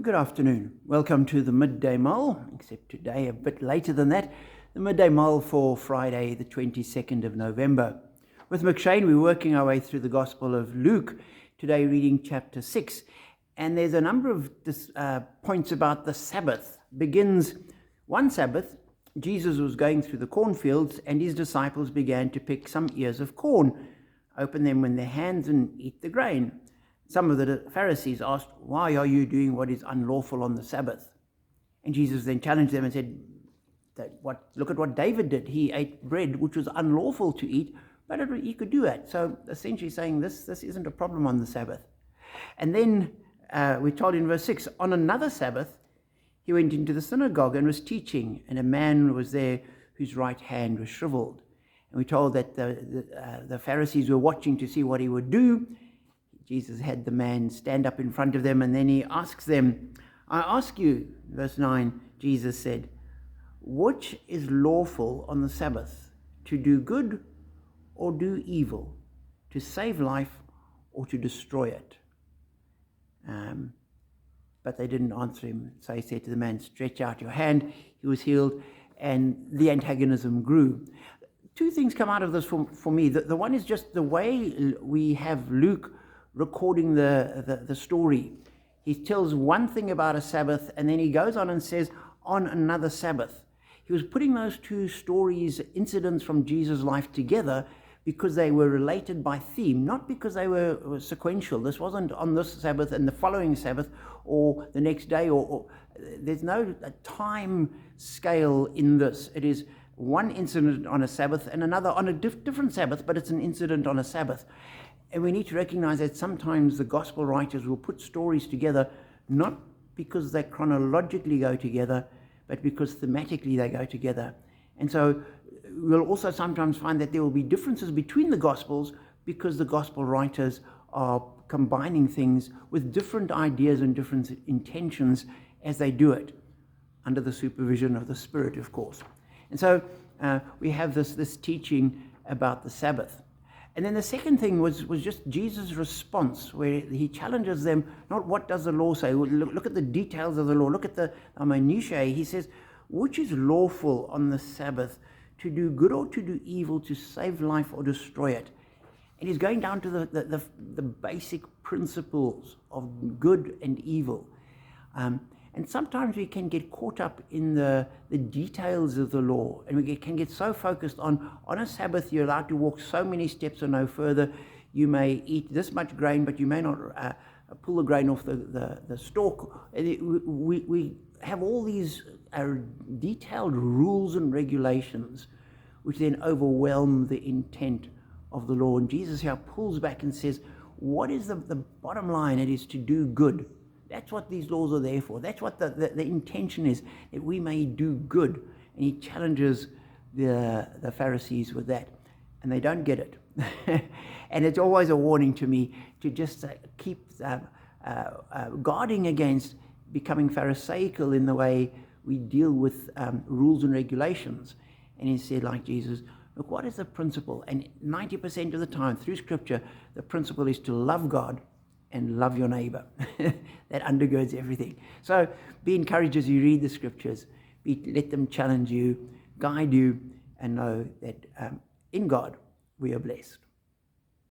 Good afternoon. Welcome to the Midday Mull, except today a bit later than that. The Midday Mull for Friday, the 22nd of November. With McShane, we're working our way through the Gospel of Luke, today reading chapter 6. And there's a number of points about the Sabbath. Begins one Sabbath, Jesus was going through the cornfields, and his disciples began to pick some ears of corn, open them in their hands and eat the grain. Some of the Pharisees asked, "Why are you doing what is unlawful on the Sabbath?" And Jesus then challenged them and said, look at what David did. He ate bread which was unlawful to eat, but he could do that. So essentially saying this isn't a problem on the Sabbath. And then we're told in verse 6, on another Sabbath, he went into the synagogue and was teaching, and a man was there whose right hand was shriveled. And we're told that the Pharisees were watching to see what he would do. Jesus had the man stand up in front of them, and then he asks them, I ask you, verse 9, Jesus said, which is lawful on the Sabbath, to do good or do evil, to save life or to destroy it? But they didn't answer him. So he said to the man, stretch out your hand. He was healed, and the antagonism grew. Two things come out of this for me. The one is just the way we have Luke recording the story. He tells one thing about a Sabbath, and then he goes on and says, on another Sabbath. He was putting those two stories, incidents from Jesus' life together, because they were related by theme, not because they were sequential. This wasn't on this Sabbath and the following Sabbath or the next day, or there's no time scale in this. It is one incident on a Sabbath and another on a different Sabbath, but it's an incident on a Sabbath. And we need to recognize that sometimes the gospel writers will put stories together, not because they chronologically go together, but because thematically they go together. And so we'll also sometimes find that there will be differences between the gospels because the gospel writers are combining things with different ideas and different intentions as they do it, under the supervision of the Spirit, of course. And so we have this teaching about the Sabbath. And then the second thing was just Jesus' response, where he challenges them, not what does the law say, look at the details of the law, look at the minutiae. He says, which is lawful on the Sabbath, to do good or to do evil, to save life or destroy it? And he's going down to the basic principles of good and evil. And sometimes we can get caught up in the details of the law, and we can get so focused on a Sabbath, you're allowed to walk so many steps or no further. You may eat this much grain, but you may not pull the grain off the stalk. We have all these detailed rules and regulations, which then overwhelm the intent of the law. And Jesus here pulls back and says, what is the bottom line? It is to do good. That's what these laws are there for. That's what the intention is, that we may do good. And he challenges the Pharisees with that. And they don't get it. And it's always a warning to me to just keep guarding against becoming pharisaical in the way we deal with rules and regulations. And he said, like Jesus, look, what is the principle? And 90% of the time through Scripture, the principle is to love God and love your neighbor. That undergirds everything. So be encouraged as you read the Scriptures. Let them challenge you, guide you, and know that in God we are blessed.